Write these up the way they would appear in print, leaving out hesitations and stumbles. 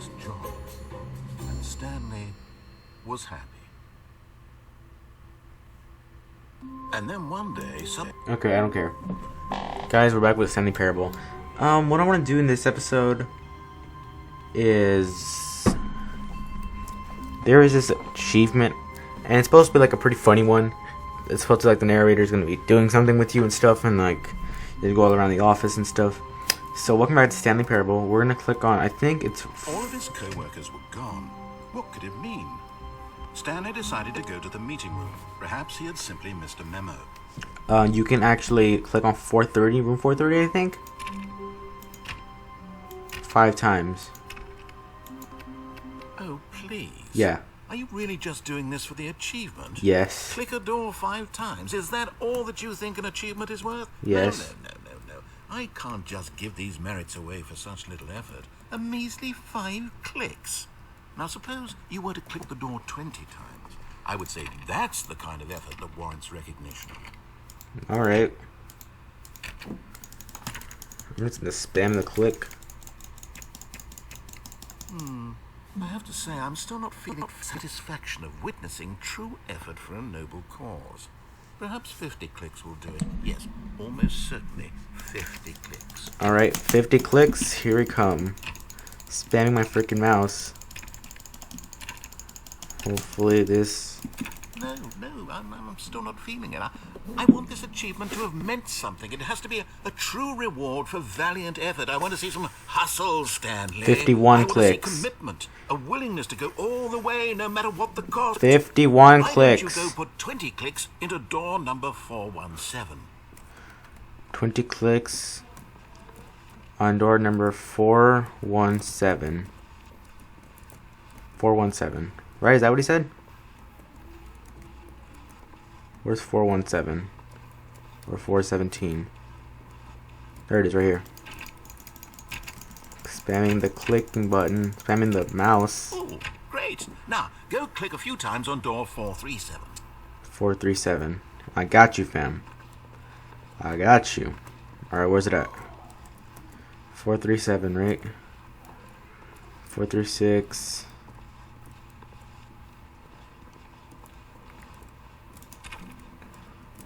his job, and Stanley was happy. And then one day, Okay, I don't care. Guys, we're back with Stanley Parable. What I want to do in this episode is there is this achievement, and it's supposed to be like a pretty funny one. It's supposed to like the narrator is going to be doing something with you and stuff, and like you go all around the office and stuff. So welcome back to Stanley Parable. We're going to click on, I think it's... All of his co-workers were gone. What could it mean? Stanley decided to go to the meeting room. Perhaps he had simply missed a memo. You can actually click on 430, room 430, I think. 5 times. Oh, please. Yeah. Are you really just doing this for the achievement? Yes. Click a door 5 times. Is that all that you think an achievement is worth? Yes. No. I can't just give these merits away for such little effort. A measly 5 clicks. Now suppose you were to click the door 20 times. I would say that's the kind of effort that warrants recognition. Alright. I'm just gonna spam the click. I have to say, I'm still not feeling satisfaction of witnessing true effort for a noble cause. Perhaps 50 clicks will do it. Yes, almost certainly 50 clicks. Alright, 50 clicks. Here we come. Spamming my freaking mouse. Hopefully this... No, I'm still not feeling it. I want this achievement to have meant something. It has to be a true reward for valiant effort. I want to see some hustle, Stanley. 51 clicks. I want to see commitment, a willingness to go all the way, no matter what the cost. 51 Why clicks. Why don't you go put 20 clicks into door number 417? 20 clicks on door number 417. 417. Right? Is that what he said? Where's 417? Or 417? There it is, right here. Spamming the clicking button. Spamming the mouse. Oh, great. Now, go click a few times on door 437. 437. I got you, fam. I got you. Alright, where's it at? 437, right? 436.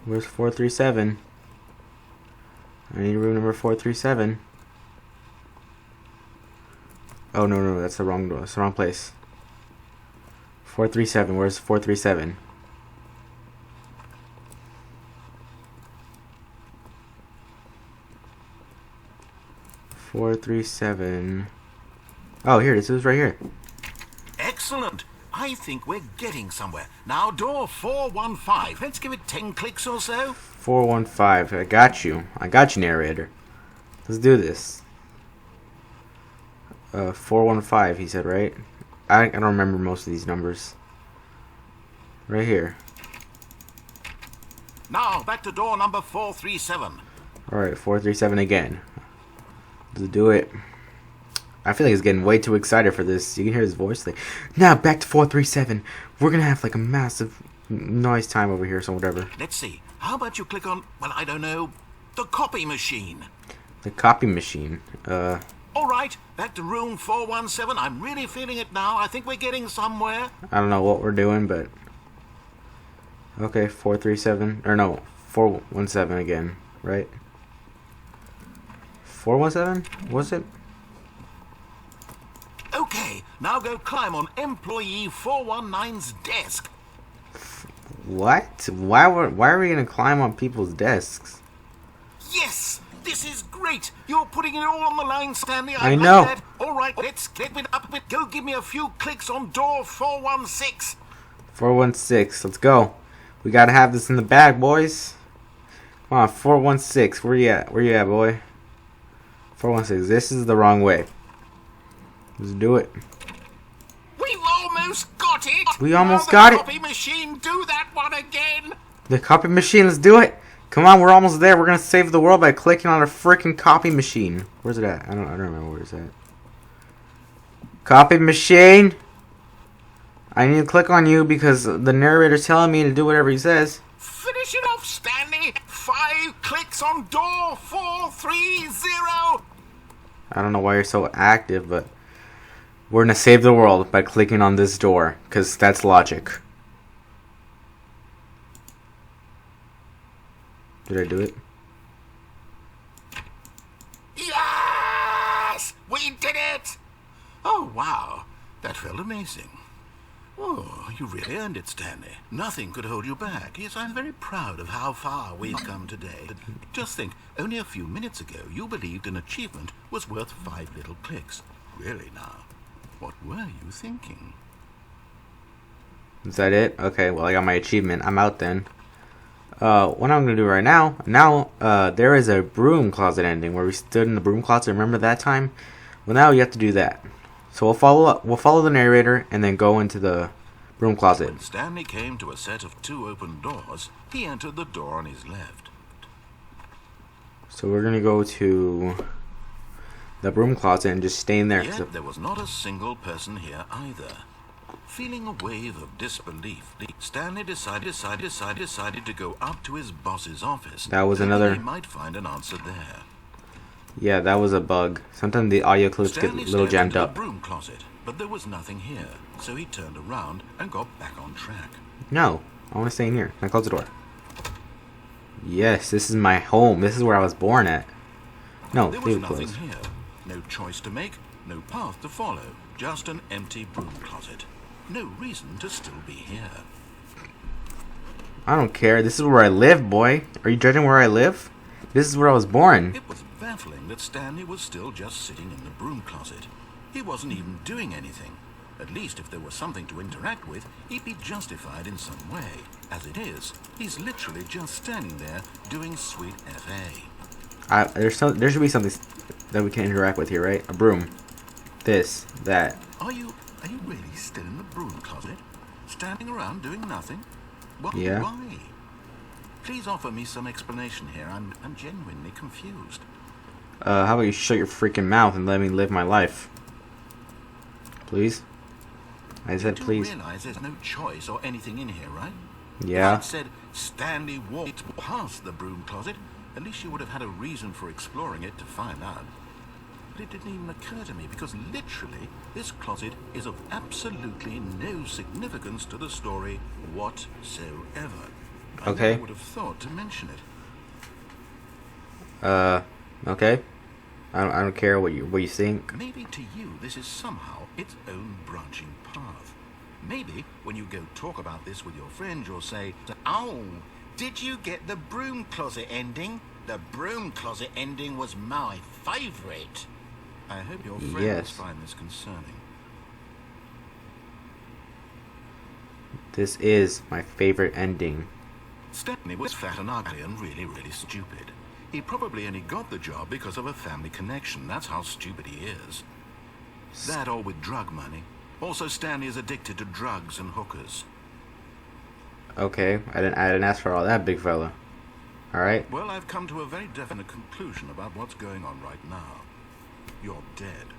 Where's 437? I need room number 437. Oh, no, that's the wrong door. That's the wrong place. 437. Where's 437? Oh, here it is. It was right here. Excellent. I think we're getting somewhere. Now, door 415. Let's give it 10 clicks or so. 415. I got you. I got you, narrator. Let's do this. 415, he said, right? I don't remember most of these numbers. Right here. Now, back to door number 437. Alright, 437 again. Let's do it. I feel like he's getting way too excited for this. You can hear his voice. Like, now back to 437. We're gonna have like a massive noise time over here, so whatever. Let's see. How about you click on, well, I don't know, the copy machine? The copy machine. All right, back to room 417. I'm really feeling it now. I think we're getting somewhere. I don't know what we're doing, but okay, 437 or no, 417 again, right? 417? Was it? Okay, now go climb on employee 419's desk. What? Why are we gonna climb on people's desks? Yes, this is great. You're putting it all on the line, Stanley. I know. Like that. All right, let's click it up a bit. Go give me a few clicks on door 416. 416. Let's go. We gotta have this in the bag, boys. Come on, 416. Where you at? Where you at, boy? 416. This is the wrong way. Let's do it. We've almost got it. We almost got it. Copy machine, do that one again. The copy machine. Let's do it. Come on, we're almost there. We're gonna save the world by clicking on a freaking copy machine. Where's it at? I don't remember where it's at. Copy machine. I need to click on you because the narrator's telling me to do whatever he says. Finish it off, Stanley. 5 clicks on door 430. I don't know why you're so active, but We're gonna save the world by clicking on this door, because that's logic. Did I do it? Yes! We did it! Oh, wow. That felt amazing. Oh, you really earned it, Stanley. Nothing could hold you back. Yes, I'm very proud of how far we've come today. Just think, only a few minutes ago, you believed an achievement was worth 5 little clicks. Really now, what were you thinking? Is that it? Okay, well, I got my achievement. I'm out then. What I'm gonna do right now, there is a broom closet ending where we stood in the broom closet. Remember that time? Well, now you have to do that. So we'll follow the narrator and then go into the broom closet. When Stanley came to a set of 2 open doors, he entered the door on his left. So we're gonna go to the broom closet and just stay in there. Yet there was not a single person here either. Feeling a wave of disbelief, Stanley decided to go up to his boss's office. That was another. He might find an answer there. Yeah, that was a bug. Sometimes the audio clips get a little jammed up. The broom closet, but there was nothing here, so he turned around and got back on track. No, I want to stay in here. Now close the door. Yes, this is my home. This is where I was born at. No, there was nothing here. No choice to make, no path to follow. Just an empty broom closet. No reason to still be here. I don't care. This is where I live, boy. Are you judging where I live? This is where I was born. It was baffling that Stanley was still just sitting in the broom closet. He wasn't even doing anything. At least if there was something to interact with, he'd be justified in some way. As it is, he's literally just standing there doing sweet FA. There should be something that we can interact with here, right? A broom. This, that. Are you really still in the broom closet? Standing around doing nothing? Why? Yeah. Why? Please offer me some explanation here. I'm genuinely confused. How about you shut your freaking mouth and let me live my life? Please? I said please. You do realize there's no choice or anything in here, right? Yeah. If I'd said Stanley walked past the broom closet, at least you would have had a reason for exploring it to find out. But it didn't even occur to me because literally this closet is of absolutely no significance to the story whatsoever. Okay. I would have thought to mention it. Okay. I don't care what you think. Maybe to you this is somehow its own branching path. Maybe when you go talk about this with your friend, you'll say, "Oh, did you get the broom closet ending? The broom closet ending was my favorite." I hope your friends find this concerning. This is my favorite ending. Stanley was fat and ugly and really, really stupid. He probably only got the job because of a family connection. That's how stupid he is. That or with drug money. Also, Stanley is addicted to drugs and hookers. Okay, I didn't ask for all that, big fella. All right. Well, I've come to a very definite conclusion about what's going on right now. You're dead.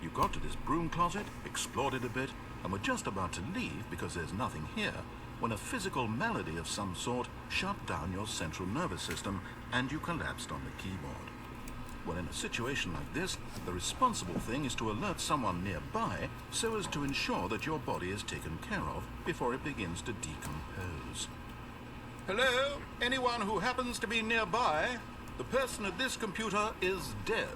You got to this broom closet, explored it a bit, and were just about to leave because there's nothing here, when a physical malady of some sort shut down your central nervous system and you collapsed on the keyboard. Well, in a situation like this, the responsible thing is to alert someone nearby so as to ensure that your body is taken care of before it begins to decompose. Hello? Anyone who happens to be nearby? The person at this computer is dead.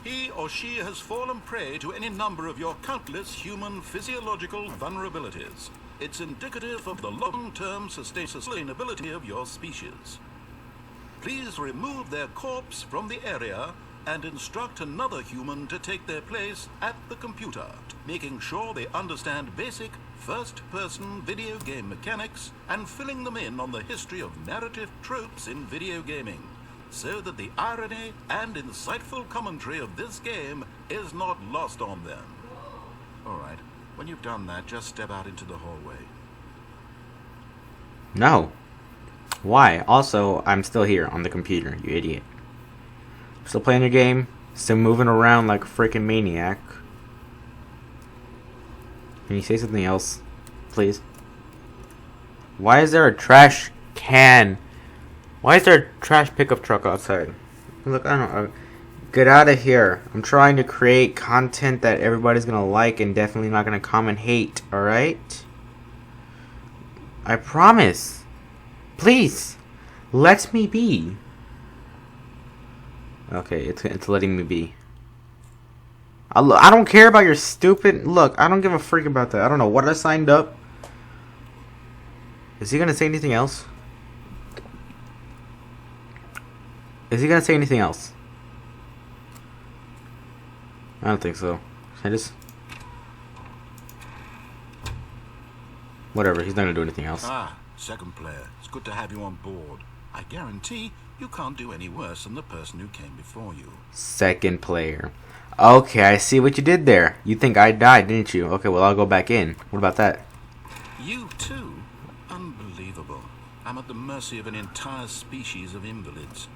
He or she has fallen prey to any number of your countless human physiological vulnerabilities. It's indicative of the long-term sustainability of your species. Please remove their corpse from the area and instruct another human to take their place at the computer, making sure they understand basic first-person video game mechanics and filling them in on the history of narrative tropes in video gaming, so that the irony and insightful commentary of this game is not lost on them. All right, when you've done that, just step out into the hallway. No. Why? Also, I'm still here on the computer, you idiot. Still playing your game, still moving around like a freaking maniac. Can you say something else, please? Why is there a trash can? Why is there a trash pickup truck outside? Look, I don't know. Get out of here. I'm trying to create content that everybody's gonna like and definitely not gonna comment hate, alright? I promise. Please. Let me be. Okay, it's letting me be. I don't care about your stupid... Look, I don't give a freak about that. I don't know what I signed up. Is he gonna say anything else? Is he gonna say anything else? I don't think so. Can I just... Whatever, he's not gonna do anything else. Ah, second player. It's good to have you on board. I guarantee you can't do any worse than the person who came before you. Second player. Okay, I see what you did there. You think I died, didn't you? Okay, well, I'll go back in. What about that? You too? Unbelievable. I'm at the mercy of an entire species of invalids.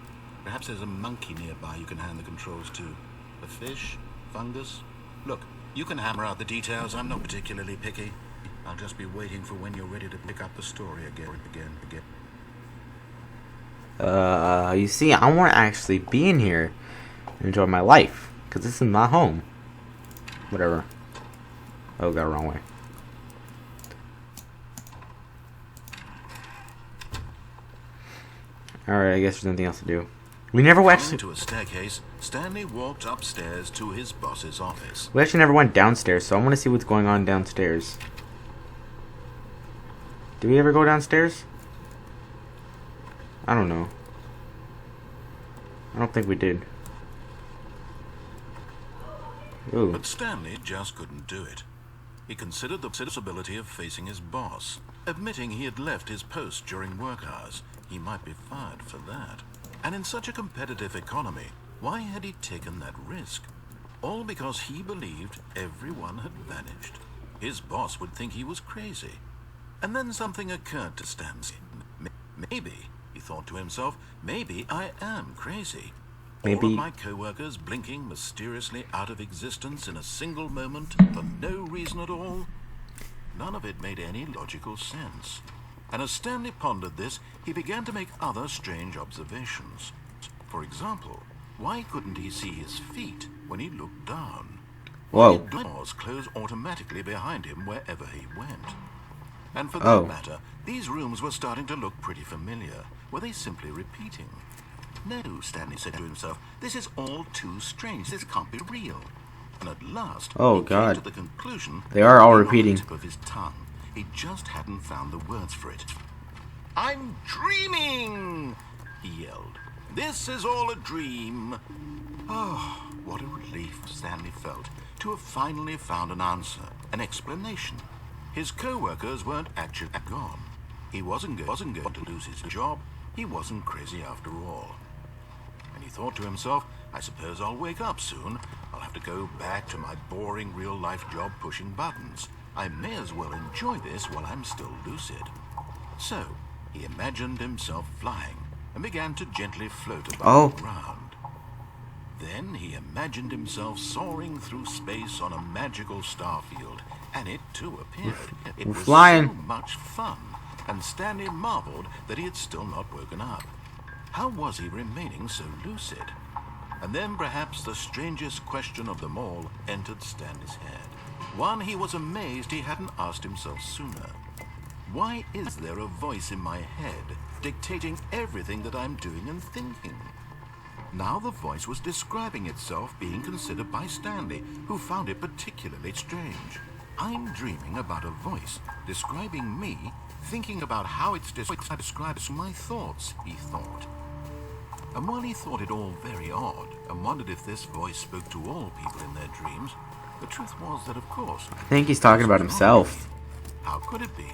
Perhaps there's a monkey nearby you can hand the controls to. A fish? Fungus? Look, you can hammer out the details. I'm not particularly picky. I'll just be waiting for when you're ready to pick up the story again. You see, I want to actually be in here and enjoy my life. Because this is my home. Whatever. Oh, got it wrong way. Alright, I guess there's nothing else to do. We never Coming to a staircase, Stanley walked upstairs to his boss's office. We actually never went downstairs, so I want to see what's going on downstairs. Did we ever go downstairs? I don't know. I don't think we did. Ooh. But Stanley just couldn't do it. He considered the possibility of facing his boss. Admitting he had left his post during work hours, he might be fired for that. And in such a competitive economy, why had he taken that risk? All because he believed everyone had vanished. His boss would think he was crazy. And then something occurred to Stanley. Maybe, he thought to himself, maybe I am crazy. Maybe. All of my co-workers blinking mysteriously out of existence in a single moment for no reason at all. None of it made any logical sense. And as Stanley pondered this, he began to make other strange observations. For example, why couldn't he see his feet when he looked down? Whoa. Why did doors close automatically behind him wherever he went? And for that matter, these rooms were starting to look pretty familiar. Were they simply repeating? No, Stanley said to himself, this is all too strange. This can't be real. And at last, he came to the conclusion they are all on the repeating. tip of his tongue. He just hadn't found the words for it. I'm dreaming, he yelled. This is all a dream. Oh, what a relief Stanley felt to have finally found an answer, an explanation. His co-workers weren't actually gone. He wasn't going to lose his job. He wasn't crazy after all. And he thought to himself, I suppose I'll wake up soon. I'll have to go back to my boring real-life job pushing buttons. I may as well enjoy this while I'm still lucid. So, he imagined himself flying and began to gently float above the ground. Then he imagined himself soaring through space on a magical starfield, and it too appeared. It was flying. so much fun, and Stanley marveled that he had still not woken up. How was he remaining so lucid? And then perhaps the strangest question of them all entered Stanley's head. One he was amazed he hadn't asked himself sooner. Why is there a voice in my head dictating everything that I'm doing and thinking? Now the voice was describing itself being considered by Stanley, who found it particularly strange. I'm dreaming about a voice describing me, thinking about how it describes my thoughts, he thought. And while he thought it all very odd, and wondered if this voice spoke to all people in their dreams, the truth was that, of course, I think he's talking about himself. how could it be?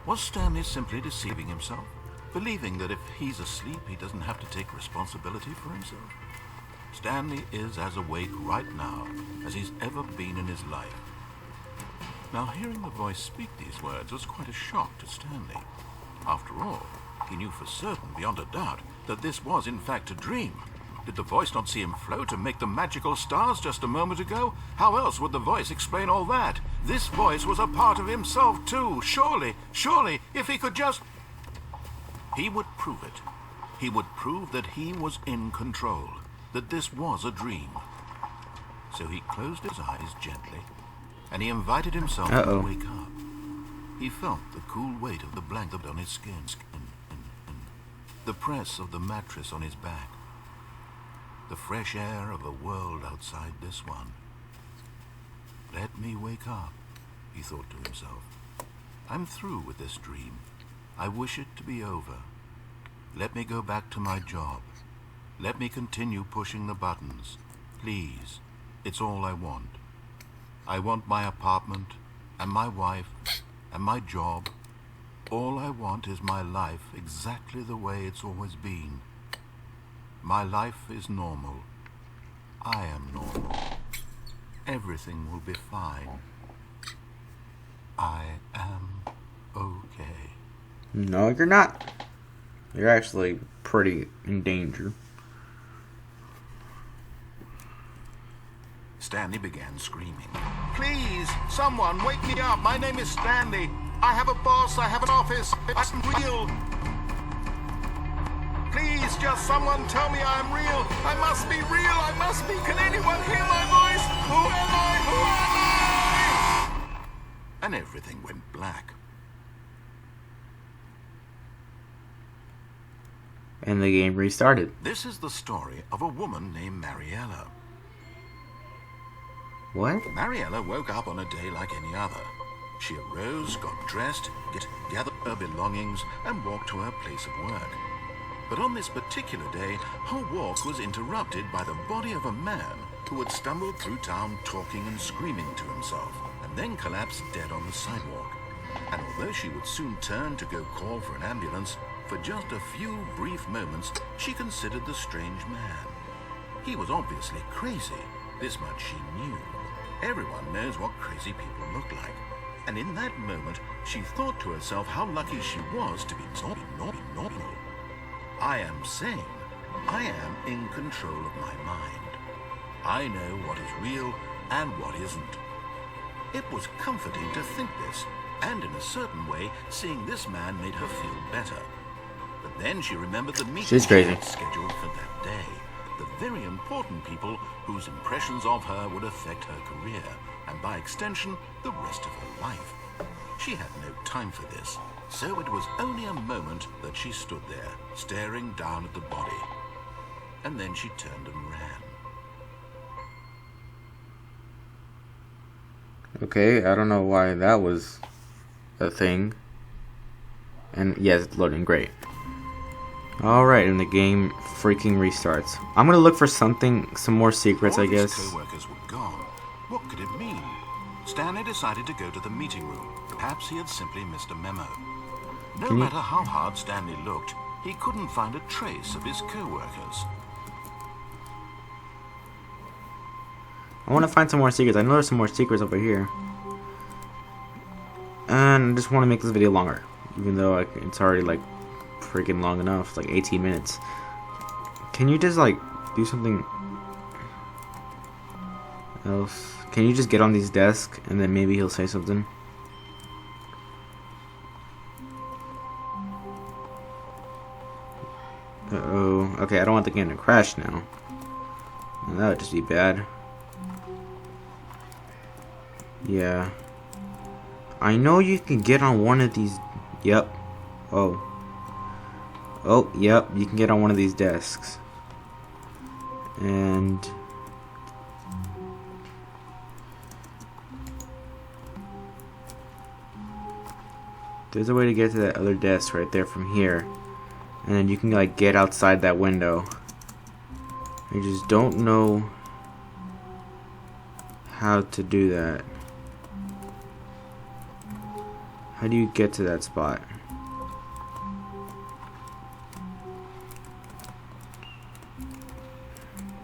Was Stanley simply deceiving himself? Believing that if he's asleep, he doesn't have to take responsibility for himself? Stanley is as awake right now as he's ever been in his life. Now, hearing the voice speak these words was quite a shock to Stanley. After all, he knew for certain, beyond a doubt, that this was in fact a dream. Did the voice not see him float and make the magical stars just a moment ago? How else would the voice explain all that? This voice was a part of himself too. Surely, if he could just... He would prove it. He would prove that he was in control. that this was a dream. So he closed his eyes gently, and he invited himself to wake up. He felt the cool weight of the blanket on his skin, the press of the mattress on his back, the fresh air of a world outside this one. Let me wake up, he thought to himself. I'm through with this dream. I wish it to be over. Let me go back to my job. Let me continue pushing the buttons. Please, it's all I want. I want my apartment, and my wife, and my job. All I want is my life exactly the way it's always been. My life is normal. I am normal. Everything will be fine. I am okay. No, you're not. You're actually pretty in danger. Stanley began screaming. Please, someone, wake me up. My name is Stanley. I have a boss. I have an office. I'm real. Please, just someone tell me I'm real. I must be real. I must be. Can anyone hear my voice? Who am I? Who am I? And everything went black. And the game restarted. This is the story of a woman named Mariella. What? Mariella woke up on a day like any other. She arose, got dressed, gathered her belongings, and walked to her place of work. But on this particular day, her walk was interrupted by the body of a man who had stumbled through town talking and screaming to himself, and then collapsed dead on the sidewalk. And although she would soon turn to go call for an ambulance, for just a few brief moments, she considered the strange man. He was obviously crazy. This much she knew. Everyone knows what crazy people look like. And in that moment, she thought to herself how lucky she was to be normal. I am sane. I am in control of my mind. I know what is real and what isn't. It was comforting to think this, and in a certain way, seeing this man made her feel better. But then she remembered the meeting she had scheduled for that day. The very important people whose impressions of her would affect her career, and by extension, the rest of her life. She had no time for this, so it was only a moment that she stood there, staring down at the body. And then she turned and ran. Okay, I don't know why that was a thing. And yes, it's loading, great. Alright, and the game freaking restarts. I'm gonna look for some more secrets, I guess. All his co-workers were gone. What could it mean? Stanley decided to go to the meeting room. Perhaps he had simply missed a memo. No matter how hard Stanley looked, he couldn't find a trace of his co-workers. I want to find some more secrets. I know there's some more secrets over here. And I just want to make this video longer. Even though it's already like freaking long enough. It's like 18 minutes. Can you just like do something else? Can you just get on these desks and then maybe he'll say something? Uh-oh. Okay, I don't want the game to crash now. That would just be bad. Yeah. I know you can get on one of these. Yep. Oh. Oh, yep. You can get on one of these desks. And there's a way to get to that other desk right there from here. And then you can like get outside that window. I just don't know how to do that. How do you get to that spot?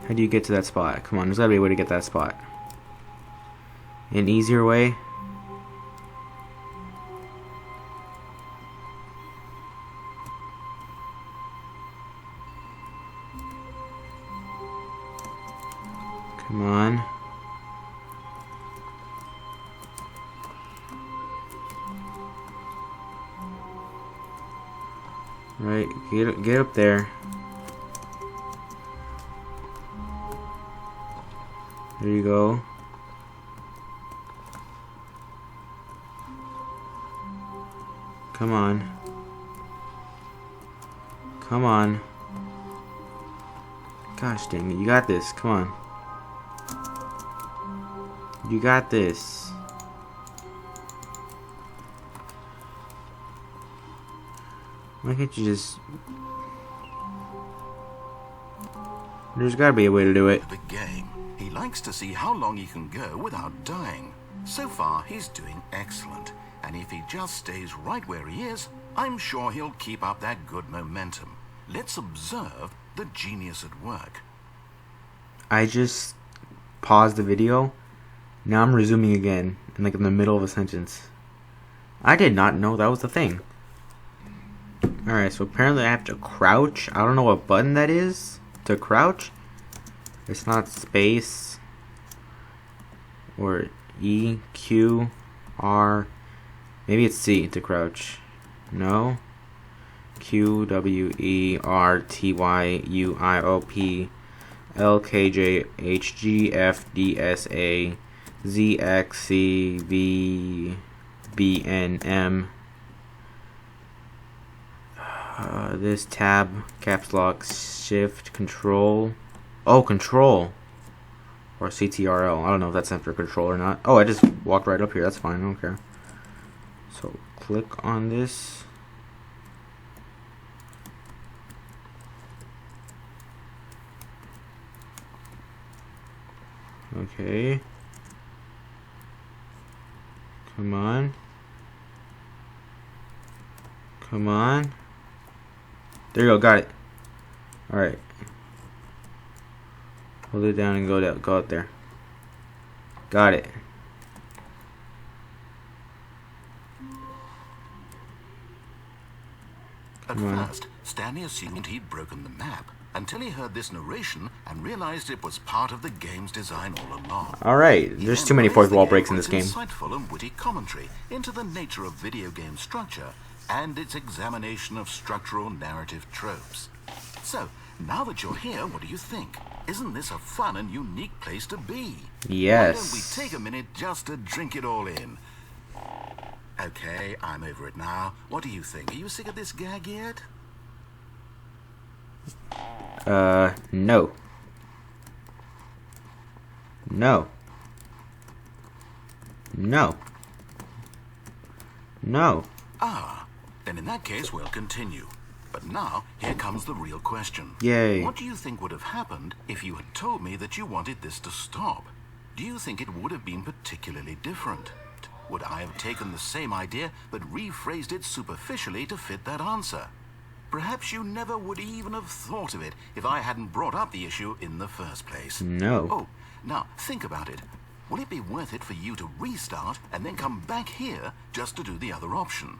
How do you get to that spot? Come on, there's gotta be a way to get that spot. An easier way? Come on. Right, get up there. There you go. Come on. Come on. Gosh dang it, you got this. Come on. You got this. Why can't you just... There's gotta be a way to do it. The game. He likes to see how long he can go without dying. So far, he's doing excellent. And if he just stays right where he is, I'm sure he'll keep up that good momentum. Let's observe the genius at work. I just paused the video. Now I'm resuming again, like in the middle of a sentence. I did not know that was the thing. Alright, so apparently I have to crouch. I don't know what button that is to crouch. It's not space or E, Q, R. Maybe it's C to crouch. No. Q, W, E, R, T, Y, U, I, O, P, L, K, J, H, G, F, D, S, A, Z, X, C, V, B, N, M. This tab, caps lock, shift, control. Oh, control. Or CTRL. I don't know if that's meant for control or not. Oh, I just walked right up here. That's fine. I don't care. So, click on this. Okay. Come on. Come on. There you go, got it. Alright. Hold it down and go out there. Got it. At first, Stanley assumed he'd broken the map until he heard this narration and realized it was part of the game's design all along. Alright, there's too many fourth wall breaks in this game. Insightful and witty commentary into the nature of video game structure and its examination of structural narrative tropes. So, now that you're here, what do you think? Isn't this a fun and unique place to be? Yes. Why don't we take a minute just to drink it all in? Okay, I'm over it now. What do you think? Are you sick of this gag yet? No. No. No. No. Ah, then in that case we'll continue. But now, here comes the real question. Yay. What do you think would have happened if you had told me that you wanted this to stop? Do you think it would have been particularly different? Would I have taken the same idea but rephrased it superficially to fit that answer? Perhaps you never would even have thought of it if I hadn't brought up the issue in the first place. No. Oh, now think about it. Will it be worth it for you to restart and then come back here just to do the other option?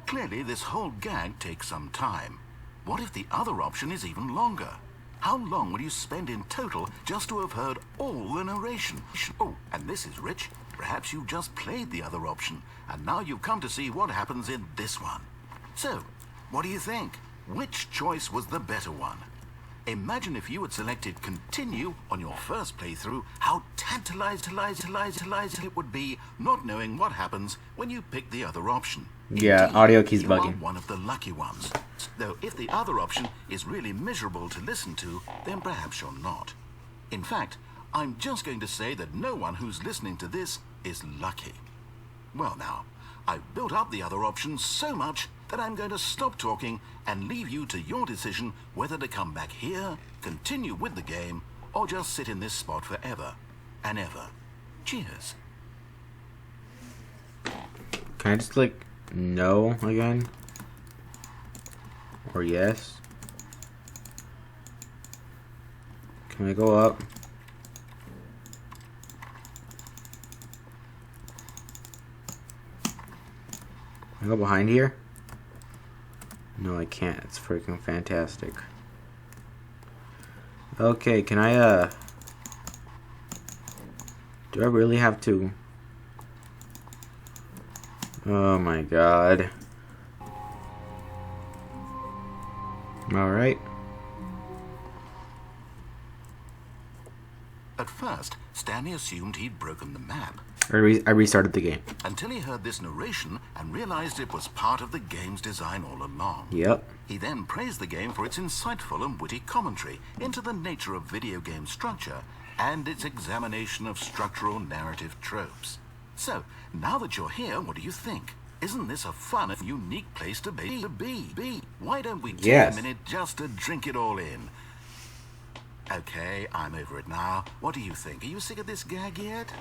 Clearly, this whole gag takes some time. What if the other option is even longer? How long will you spend in total just to have heard all the narration? Oh, and this is rich. Perhaps you just played the other option, and now you've come to see what happens in this one. So, what do you think? Which choice was the better one? Imagine if you had selected continue on your first playthrough, how tantalizing it would be not knowing what happens when you pick the other option. Yeah, Indeed, audio keys you bugging. are one of the lucky ones. Though if the other option is really miserable to listen to, then perhaps you're not. In fact, I'm just going to say that no one who's listening to this is lucky. Well now, I've built up the other option so much that I'm going to stop talking and leave you to your decision whether to come back here, continue with the game, or just sit in this spot forever and ever. Cheers. Can I just click no again? Or yes? Can I go up? Can I go behind here? No, I can't. It's freaking fantastic. Okay, can I, do I really have to? Oh my god. Alright. At first, Stanley assumed he'd broken the map. I restarted the game. Until he heard this narration and realized it was part of the game's design all along. Yep. He then praised the game for its insightful and witty commentary into the nature of video game structure and its examination of structural narrative tropes. So, now that you're here, what do you think? Isn't this a fun and unique place to be? Why don't we take a minute just to drink it all in? Okay, I'm over it now. What do you think? Are you sick of this gag yet?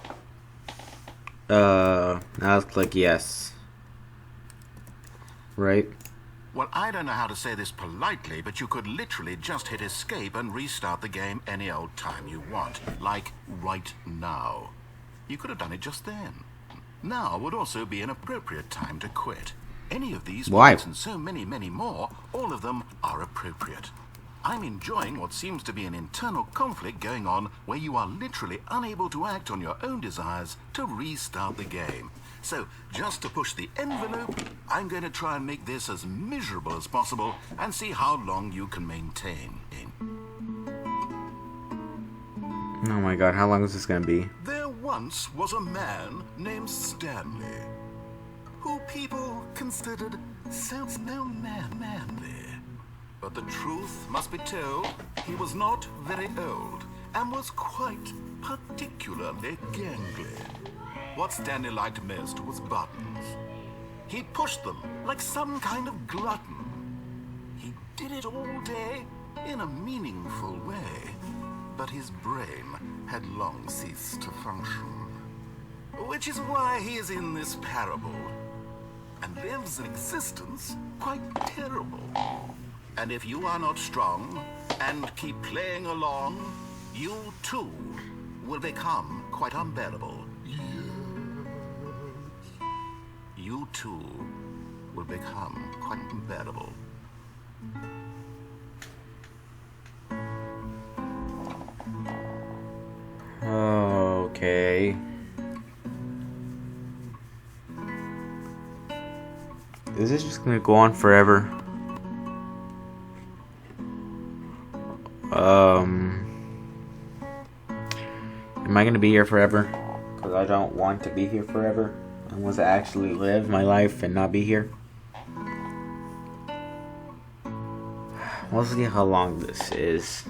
I'll click yes. Right? Well, I don't know how to say this politely, but you could literally just hit escape and restart the game any old time you want. Like, right now. You could have done it just then. Now would also be an appropriate time to quit. Any of these points and so many, many more, all of them are appropriate. I'm enjoying what seems to be an internal conflict going on where you are literally unable to act on your own desires to restart the game. So, just to push the envelope, I'm going to try and make this as miserable as possible and see how long you can maintain. Oh my god, how long is this going to be? There once was a man named Stanley, who people considered so manly. But the truth must be told, he was not very old and was quite particularly gangly. What Stanley liked most was buttons. He pushed them like some kind of glutton. He did it all day in a meaningful way, but his brain had long ceased to function. Which is why he is in this parable and lives an existence quite terrible. And if you are not strong and keep playing along, you too will become quite unbearable. Yes. You too will become quite unbearable. Okay. Is this just gonna go on forever? Am I gonna be here forever? Because I don't want to be here forever. I want to actually live my life and not be here. We'll see how long this is.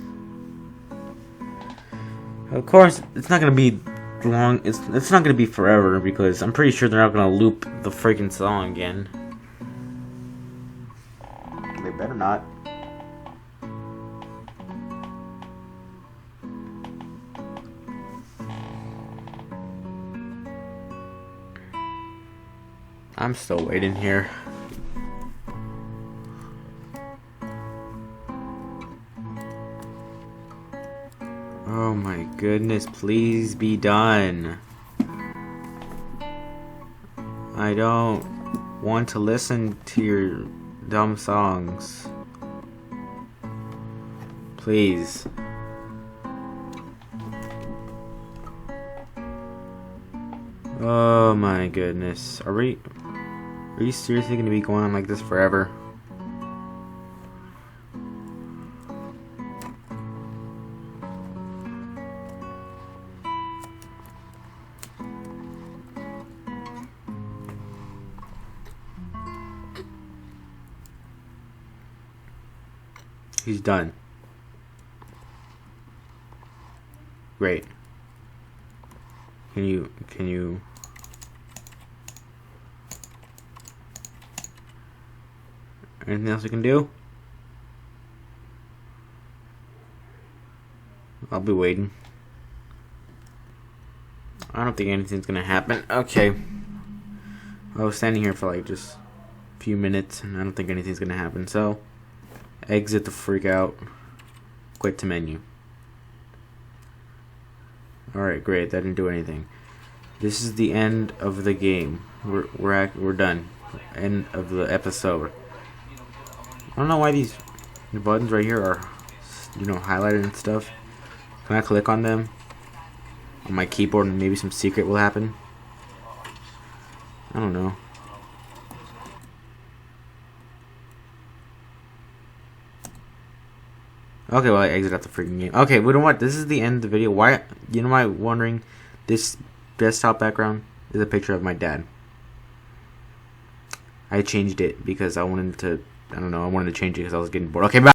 Of course, it's not gonna be long. It's not gonna be forever because I'm pretty sure they're not gonna loop the freaking song again. They better not. I'm still waiting here. Oh my goodness, please be done. I don't want to listen to your dumb songs. Please. Oh my goodness. Are you seriously going to be going on like this forever? He's done. Great. Can you anything else we can do? I'll be waiting. I don't think anything's gonna happen. Okay. I was standing here for like just a few minutes and I don't think anything's gonna happen, so exit the freak out. Quit to menu. Alright, great, that didn't do anything. This is the end of the game. We're done. End of the episode. I don't know why these buttons right here are, highlighted and stuff. Can I click on them on my keyboard and maybe some secret will happen? I don't know. Okay, well, I exit out the freaking game. Okay, we know what? This is the end of the video. Why? You know why I'm wondering? This desktop background is a picture of my dad. I changed it because I wanted to. I don't know. I wanted to change it because I was getting bored. Okay, bye.